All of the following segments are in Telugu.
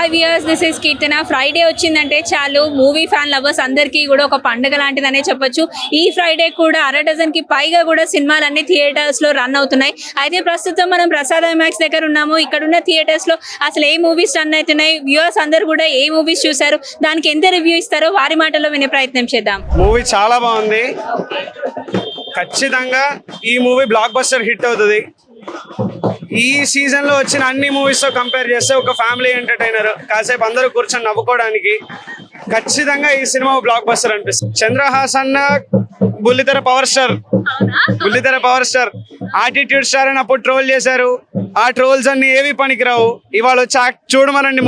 Hi viewers, this is Keerthana. Friday వచ్చిందంటే చాలు మూవీ ఫ్యాన్ లవర్స్ అందరికీ కూడా ఒక పండుగ లాంటిదనే చెప్పొచ్చు. ఈ ఫ్రైడే కూడా 1/2 డజన్కి పైగా కూడా సినిమాలన్నీ థియేటర్స్లో రన్ అవుతున్నాయి. అయితే ప్రస్తుతం మనం ప్రసాద్ ఐమాక్స్ దగ్గర ఉన్నాము. ఇక్కడ ఉన్న థియేటర్స్లో అసలు ఏ మూవీస్ రన్ అవుతున్నాయి, వ్యూయర్స్ అందరూ కూడా ఏ మూవీస్ చూశారు, దానికి ఎంత రివ్యూ ఇస్తారో వారి మాటల్లో వినే ప్రయత్నం చేద్దాం. మూవీ చాలా బాగుంది. ఖచ్చితంగా ఈ మూవీ బ్లాక్ బస్టర్ హిట్ అవుతుంది. ఈ సీజన్ లో వచ్చిన అన్ని మూవీస్ తో కంపేర్ చేస్తే ఒక ఫ్యామిలీ ఎంటర్టైనర్, కాసేపు అందరూ కూర్చొని నవ్వుకోవడానికి ఖచ్చితంగా ఈ సినిమా బ్లాక్ బస్టర్ అనిపిస్తుంది. చంద్రహాస్ అన్న బుల్లితెర పవర్ స్టార్ ఆటిట్యూడ్ స్టార్ అని అప్పుడు ట్రోల్ చేశారు. ఆ ట్రోల్స్ అన్ని ఏవి పనికిరావు. ఇవాళ వచ్చి చూడమనండి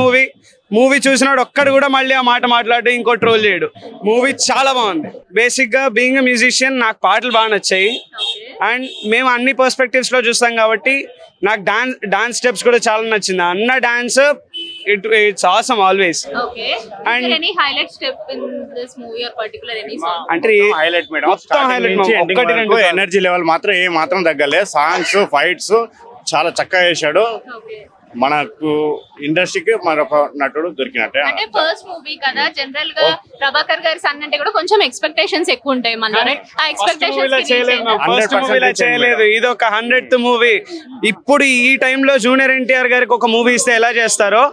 మూవీ చూసినాడు ఒక్కడు కూడా మళ్ళీ ఆ మాట మాట్లాడి ఇంకో ట్రోల్ చేయడు. మూవీ చాలా బాగుంది. బేసిక్ గా బీయింగ్ ఎ మ్యూజిషియన్ నాకు పాటలు బాగా నచ్చాయి. అండ్ మేము అన్ని పర్స్పెక్టివ్స్ లో చూస్తాం కాబట్టి నాకు డాన్స్ స్టెప్స్ కూడా చాలా నచ్చింది. అన్న dance it's awesome always. And అంటే మొత్తం హైలైట్ ఎనర్జీ లెవెల్ మాత్రం ఏ మాత్రం తగ్గలే. సాంగ్స్ ఫైట్స్ చాలా చక్కగా చేశాడు. మనకు ఇండస్ట్రీకి మరొక నటుడు దొరికినట్టే. అంటే ఫస్ట్ మూవీ కదా, జనరల్ గా ప్రభాకర్ గారి సన్ అంటే కూడా కొంచెం ఎక్స్పెక్టేషన్స్ ఎక్కువ ఉంటాయి మనలో. ఆ ఎక్స్పెక్టేషన్స్ చేయలేదు. ఇది ఒక 100th మూవీ. ఇప్పుడు ఈ టైంలో జూనియర్ ఎన్టీఆర్ గారికి ఒక మూవీ ఇస్తే ఎలా చేస్తారో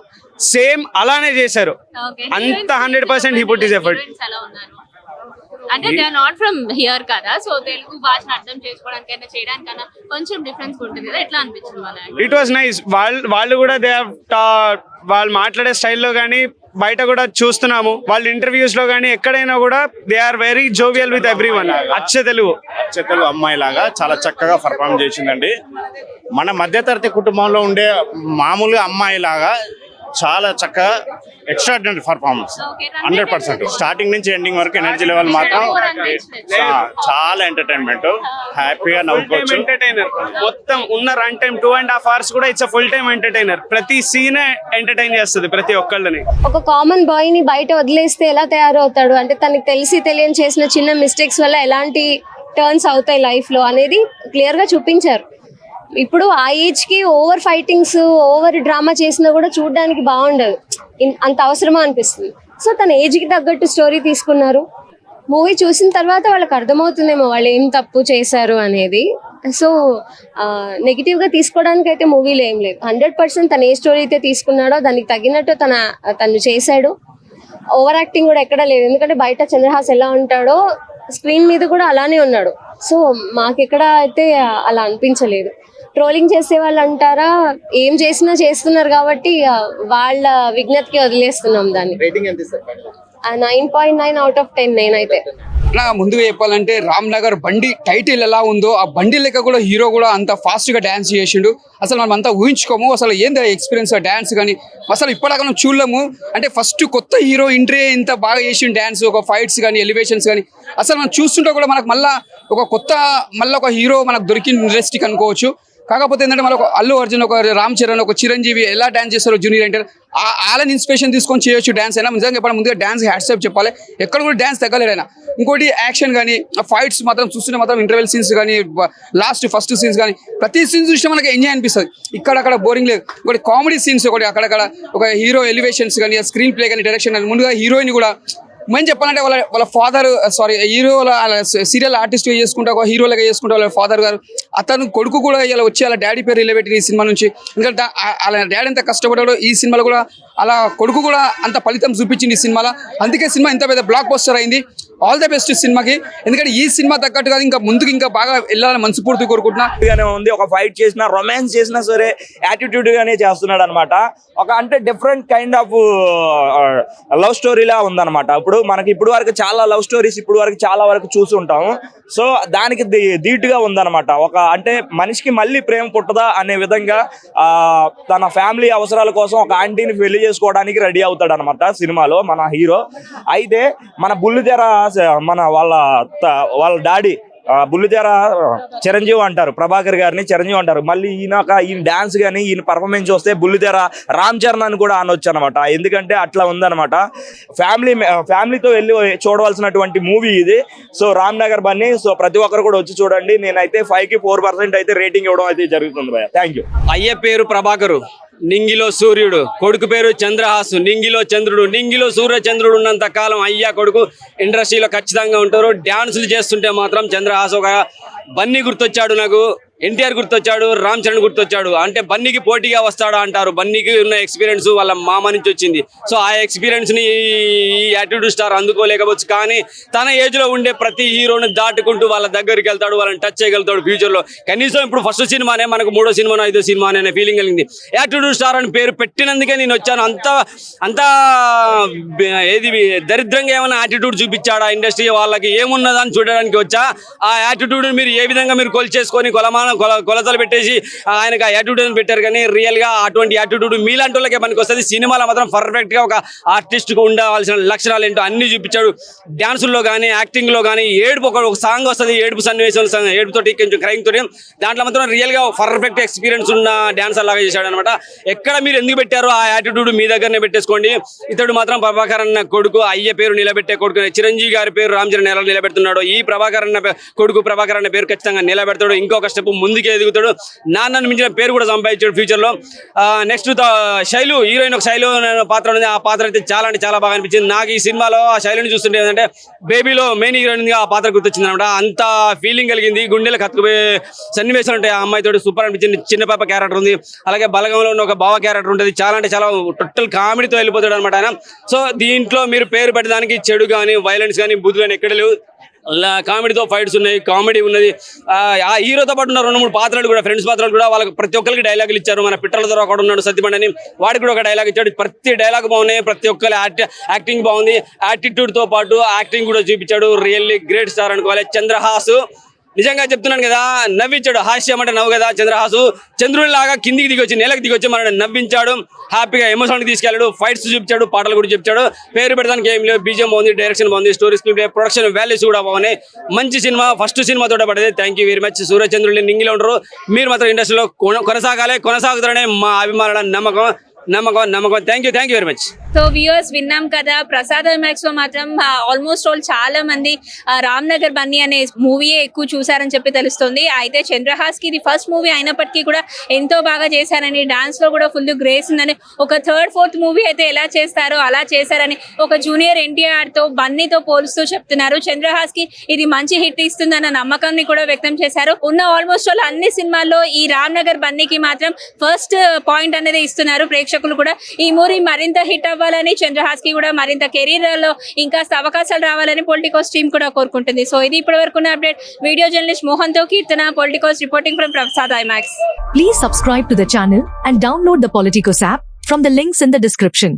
సేమ్ అలానే చేశారు. అంత 100% హీ పుట్ హిస్ ఎఫర్ట్. అంటే they are not from here కదా, సో తెలుగు భాషను అర్థం చేసుకోవడానికైనా చేయడానికైనా కొంచెం డిఫరెన్స్ ఉంటుంది కదా. ఎట్లా అనిపించింది మనకి? It was nice. వాళ్ళు కూడా వాళ్ళు మాట్లాడే స్టైల్లో కానీ బయట కూడా చూస్తున్నాము. వాళ్ళ ఇంటర్వ్యూస్ లో కానీ ఎక్కడైనా కూడా they are very jovial with everyone. అచ్చ తెలుగు అమ్మాయి లాగా చాలా చక్కగా పర్ఫార్మ్ చేసిందండి. మన మధ్యతరగతి కుటుంబంలో ఉండే మామూలుగా అమ్మాయి లాగా చాలా చక్కగా ఎక్స్ట్రాడినరీ పర్ఫార్మెన్స్. 100% స్టార్టింగ్ నుంచి ఎండింగ్ వరకు ఎనర్జీ లెవెల్ మాత్రం చాలా ఎంటర్టైన్మెంట్. హ్యాపీగా నవ్వుకోవచ్చు. ఎంటర్టైనర్ మొత్తం ఉన్న రన్ టైం 2.5 hours కూడా ఇట్స్ ఫుల్ టైం ఎంటర్టైనర్. ప్రతి సీన్ ఎంటర్టైన్ చేస్తుంది ప్రతి ఒక్కళ్ళని. ఒక కామన్ బాయ్ ని బయట వదిలేస్తే ఎలా తయారవుతాడు, అంటే తనకి తెలిసి తెలియని చేసిన చిన్న మిస్టేక్స్ వల్ల ఎలాంటి టర్న్స్ అవుతాయి లైఫ్ లో అనేది క్లియర్ గా చూపించారు. ఇప్పుడు ఆ ఏజ్ కి ఓవర్ ఫైటింగ్స్ ఓవర్ డ్రామా చేసినా కూడా చూడడానికి బాగుండదు, అంత అవసరమా అనిపిస్తుంది. సో తన ఏజ్ కి తగ్గట్టు స్టోరీ తీసుకున్నారు. మూవీ చూసిన తర్వాత వాళ్ళకి అర్థమవుతుందేమో వాళ్ళు ఏం తప్పు చేశారు అనేది. సో నెగిటివ్ గా తీసుకోవడానికి అయితే మూవీలో ఏం లేదు. 100% తన ఏ స్టోరీ అయితే తీసుకున్నాడో దానికి తగినట్టు తను చేశాడు. ఓవర్ యాక్టింగ్ కూడా ఎక్కడా లేదు. ఎందుకంటే బయట చంద్రహాస్ ఎలా ఉంటాడో స్క్రీన్ మీద కూడా అలానే ఉన్నాడు. సో మాకెక్కడ అయితే అలా అనిపించలేదు. ట్రోలింగ్ చేసే వాళ్ళు అంటారా, ఏం చేసినా చేస్తున్నారు కాబట్టి వాళ్ళ విజ్ఞతకి వదిలేస్తున్నాం దాన్ని. 9.9 out of 10 నేనైతే. ముందుగా చెప్పాలంటే రామ్ నగర్ బండి టైటిల్ ఎలా ఉందో ఆ బండి లెక్క కూడా హీరో కూడా అంత ఫాస్ట్ గా డాన్స్ చేసిండు. అసలు మనం అంతా ఊహించుకోము. అసలు ఏంది ఎక్స్పీరియన్స్ డాన్స్ కానీ అసలు ఇప్పటిదాకా మనం చూడలేము. అంటే ఫస్ట్ కొత్త హీరో ఎంట్రీ ఇంత బాగా చేసిండు డాన్స్, ఒక ఫైట్స్ కానీ ఎలివేషన్స్ కానీ అసలు మనం చూస్తుంటే కూడా మనకు మళ్ళీ ఒక హీరో మనకు దొరికిన ఇండస్ట్రీకి అనుకోవచ్చు. కాకపోతే ఏంటంటే మనకు అల్లు అర్జున్, ఒక రామ్ చరణ్, ఒక చిరంజీవి ఎలా డాన్స్ చేస్తారో జూనియర్ ఎన్టీఆర్ వాళ్ళని ఇన్స్పిరేషన్ తీసుకొని చేయొచ్చు డాన్స్ అయినా. నిజంగా చెప్పాలి, ముందుగా డాన్స్ హ్యాట్సాప్ చెప్పాలి. ఎక్కడ కూడా డాన్స్ తగ్గలేడు ఆయన. ఇంకోటి యాక్షన్ కానీ ఫైట్స్ మాత్రం చూస్తుంటే మాత్రం ఇంటర్వెల్ సీన్స్ కానీ ఫస్ట్ సీన్స్ కానీ ప్రతి సీన్స్ చూసినా మనకి ఎంజాయ్ అనిపిస్తుంది. ఇక్కడక్కడ బోరింగ్ లేదు. ఇంకోటి కామెడీ సీన్స్, ఒకటి అక్కడక్కడ ఒక హీరో ఎలివేషన్స్ కానీ స్క్రీన్ ప్లే కానీ డైరెక్షన్ కానీ. ముందుగా హీరోయిన్ కూడా మేము చెప్పాలంటే వాళ్ళ ఫాదర్ హీరోల సీరియల్ ఆర్టిస్ట్ చేసుకుంటా ఒక హీరోలుగా చేసుకుంటా వాళ్ళ ఫాదర్ గారు, అతను కొడుకు కూడా ఇలా వచ్చి అలా డాడీ పేరు రిలేటెడ్ ఈ సినిమా నుంచి. ఎందుకంటే అలా డాడీ ఎంత కష్టపడ్డాడో ఈ సినిమాలో కూడా అలా కొడుకు కూడా అంత ఫలితం చూపించింది ఈ సినిమాలో. అందుకే సినిమా ఇంత పెద్ద బ్లాక్ బస్టర్ అయింది. ఆల్ ద బెస్ట్ సినిమాకి. ఎందుకంటే ఈ సినిమా తగ్గట్టుగా ఇంకా ముందుకు ఇంకా బాగా వెళ్ళాలని మనస్ఫూర్తి కోరుకుంటున్నా. ఉంది ఒక ఫైట్ చేసినా రొమాన్స్ చేసినా సరే యాటిట్యూడ్ గానే చేస్తున్నాడు అనమాట. ఒక అంటే డిఫరెంట్ కైండ్ ఆఫ్ లవ్ స్టోరీలా ఉందన్నమాట. మనకి ఇప్పుడు వరకు చాలా లవ్ స్టోరీస్ చాలా వరకు చూసి ఉంటాము. సో దానికి ధీటుగా ఉందన్నమాట. ఒక అంటే మనిషికి మళ్ళీ ప్రేమ పుట్టదా అనే విధంగా తన ఫ్యామిలీ అవసరాల కోసం ఒక ఆంటీని పెళ్లి చేసుకోవడానికి రెడీ అవుతాడు అనమాట సినిమాలో మన హీరో. అయితే మన బుల్లితెర వాళ్ళ డాడీ బుల్లితెర చిరంజీవి అంటారు, ప్రభాకర్ గారిని చిరంజీవి అంటారు. మళ్ళీ ఈయన డాన్స్ కానీ ఈయన పర్ఫార్మెన్స్ చూస్తే బుల్లితెర రామ్ చరణ్ అని కూడా అనొచ్చు అనమాట. ఎందుకంటే అట్లా ఉందన్నమాట. ఫ్యామిలీతో వెళ్ళి చూడవలసినటువంటి మూవీ ఇది. సో రామ్ నగర్ బండి. సో ప్రతి ఒక్కరు కూడా వచ్చి చూడండి. నేనైతే 5కి 4% అయితే రేటింగ్ ఇవ్వడం అయితే జరుగుతుంది భయ్య. Thank you. అయ్యే పేరు ప్రభాకరు, నింగిలో సూర్యుడు, కొడుకు పేరు చంద్రహాసు, నింగిలో చంద్రుడు, నింగిలో సూర్యచంద్రుడు ఉన్నంత కాలం అయ్యా కొడుకు ఇండస్ట్రీలో ఖచ్చితంగా ఉంటారు. డ్యాన్సులు చేస్తుంటే మాత్రం చంద్రహాసు ఒక బన్నీ గుర్తొచ్చాడు నాకు, ఎన్టీఆర్ గుర్తొచ్చాడు, రామ్ చరణ్ గుర్తొచ్చాడు. అంటే బన్నీకి పోటీగా వస్తాడా అంటారు. బన్నీకి ఉన్న ఎక్స్పీరియన్స్ వాళ్ళ మామ నుంచి వచ్చింది. సో ఆ ఎక్స్పీరియన్స్ ని ఈ యాటిట్యూడ్ స్టార్ అందుకోలేకపోవచ్చు. కానీ తన ఏజ్ లో ఉండే ప్రతి హీరోని దాటుకుంటూ వాళ్ళ దగ్గరికి వెళ్తాడు, వాళ్ళని టచ్ చేయగలుగుతాడు ఫ్యూచర్ లో. కనీసం ఇప్పుడు ఫస్ట్ సినిమానే మనకు 3వ సినిమానో 5వ సినిమా అనే ఫీలింగ్ కలిగింది. యాటిట్యూడ్ స్టార్ అని పేరు పెట్టినందుకే నేను వచ్చాను. అంత ఏది దరిద్రంగా ఏమైనా యాటిట్యూడ్ చూపించాడా ఇండస్ట్రీ వాళ్ళకి ఏమున్నదని చూడడానికి వచ్చా. ఆ యాటిట్యూడ్ మీరు ఏ విధంగా మీరు కొలిచేసుకొని కొలతలు పెట్టేసి ఆయనకు ఆ యాటిట్యూడ్ పెట్టారు. కానీ రియల్ గా అటువంటి యాటిట్యూడ్ మీలాంటి వాళ్ళకే పనికి వస్తుంది. సినిమాలో మాత్రం పర్ఫెక్ట్ గా ఒక ఆర్టిస్ట్ కు ఉండాల్సిన లక్షణాలు ఏంటో అన్ని చూపించాడు. డాన్సుల్లో కానీ యాక్టింగ్ లో కానీ ఏడుపు ఒక సాంగ్ వస్తుంది, ఏడుపు సన్నివేశం, ఏడుపుతోటి కొంచెం క్రైమ్ తోటి, దాంట్లో మాత్రం రియల్ గా పర్ఫెక్ట్ ఎక్స్పీరియన్స్ ఉన్న డాన్సర్ లాగా చేశాడు అనమాట. ఎక్కడ మీరు ఎందుకు పెట్టారో ఆ యాటిట్యూడ్ మీ దగ్గరనే పెట్టేసుకోండి. ఇతడు మాత్రం ప్రభాకర్ అన్న కొడుకు, అయ్య పేరు నిలబెట్టే కొడుకు. చిరంజీవి గారి పేరు రామ్ చరణ్ ఎలా నిలబెడుతున్నాడు, ఈ ప్రభాకర్ అన్న కొడుకు ప్రభాకర్ అన్న పేరు ఖచ్చితంగా నిలబెడతాడు. ఇంకొక స్టెప్ ముందుకే ఎదుగుతాడు. నాన్నను మించిన పేరు కూడా సంపాదించాడు ఫ్యూచర్ లో. నెక్స్ట్ శైలు, హీరోయిన్ ఒక శైలు పాత్ర ఉంది. ఆ పాత్ర అయితే చాలా అంటే చాలా బాగా అనిపించింది నాకు. ఈ సినిమాలో ఆ శైలిని చూస్తుంటే ఏంటంటే బేబీలో మెయిన్ హీరోయిన్ గా ఆ పాత్ర గుర్తొచ్చింది అనమాట. అంత ఫీలింగ్ కలిగింది. గుండెలకు హత్తుకుపోయే సన్నివేశాలు ఉంటాయి. ఆ అమ్మాయితో సూపర్ అనిపించింది. చిన్న పాప క్యారెక్టర్ ఉంది, అలాగే బలగంలో ఉన్న ఒక బావ క్యారెక్టర్ ఉంటుంది. చాలా అంటే చాలా టోటల్ కామెడీతో వెళ్ళిపోతాడు అనమాట ఆయన. సో దీంట్లో మీరు పేరు పెట్టడానికి చెడు కానీ వైలెన్స్ కానీ బుద్ధి కానీ ఎక్కడ లేవు. కామెడీతో ఫైట్స్ ఉన్నాయి, కామెడీ ఉన్నది. ఆ హీరోతో పాటు ఉన్న 2-3 పాత్రలు కూడా, ఫ్రెండ్స్ పాత్రలు కూడా వాళ్ళకి ప్రతి ఒక్కరికి డైలాగులు ఇచ్చారు. మన పిట్టల ద్వారా ఒకడు ఉన్నాడు సత్యమండి అని, వాడికి కూడా ఒక డైలాగ్ ఇచ్చాడు. ప్రతి డైలాగ్ బాగున్నాయి, ప్రతి ఒక్కరి యాక్టింగ్ బాగుంది. యాటిట్యూడ్ తో పాటు యాక్టింగ్ కూడా చూపించాడు. రియల్లీ గ్రేట్ స్టార్ అనుకోవాలి చంద్రహాసు. నిజంగా చెప్తున్నాను కదా, నవ్వించాడు. హాస్యం అంటే నవ్వు కదా చంద్రహాసు. చంద్రుడి లాగా కిందికి దిగొచ్చి నేలకు దిగొచ్చి మనల్ని నవ్వించాడు. హ్యాపీగా ఎమోషన్ తీసుకెళ్ళాడు. ఫైట్స్ చూపించాడు, పాటలు కూడా చెప్తాడు. పేరు పెడడానికి ఏం లేదు. బీజిఎం బాగుంది, డైరెక్షన్ బాగుంది, స్టోరీ స్క్రిప్ట్, ప్రొడక్షన్ వాల్యూస్ కూడా బాగున్నాయి. మంచి సినిమా, ఫస్ట్ సినిమా తోట పడేది. Thank you very much. సూర్యచంద్రుడిని నింగిలో ఉండరు. మీరు మాత్రం ఇండస్ట్రీలో కొనసాగుతారనే మా అభిమానుల నమ్మకం. Thank you very much. So viewers విన్నాం కదా, ప్రసాద్ ఐమాక్స్ లో మాత్రం ఆల్మోస్ట్ ఆల్ చాలా మంది రామ్ నగర్ బన్నీ అనే మూవీయే ఎక్కువ చూసారని చెప్పి తెలుస్తుంది. అయితే చంద్రహాస్ కి ఇది ఫస్ట్ మూవీ అయినప్పటికీ కూడా ఎంతో బాగా చేశారని, డాన్స్ లో కూడా ఫుల్ గ్రేస్ ఉందని, ఒక 3rd, 4th మూవీ అయితే ఎలా చేస్తారో అలా చేశారని ఒక జూనియర్ ఎన్టీఆర్ తో బన్నీతో పోలుస్తూ చెప్తున్నారు. చంద్రహాస్ కి ఇది మంచి హిట్ ఇస్తుందన్న నమ్మకాన్ని కూడా వ్యక్తం చేశారు. ఉన్న ఆల్మోస్ట్ ఆల్ అన్ని సినిమాల్లో ఈ రామ్ నగర్ బన్నీకి మాత్రం ఫస్ట్ పాయింట్ అనేది ఇస్తున్నారు ప్రేక్షకులు కూడా. ఈ మూవీ మరింత హిట్ అవ్వాలని, చంద్రహాస్ కి కూడా మరింత కెరీర్ లో ఇంకా అవకాశాలు రావాలని పొలిటికోస్ టీమ్ కూడా కోరుకుంటుంది. సో ఇది ఇప్పటి వరకు అప్డేట్. వీడియో జర్నలిస్ట్ మోహన్ తో Keerthana, politicos reporting from Prasad IMAX. Please subscribe to the channel and download the Politicos app from the links in the description.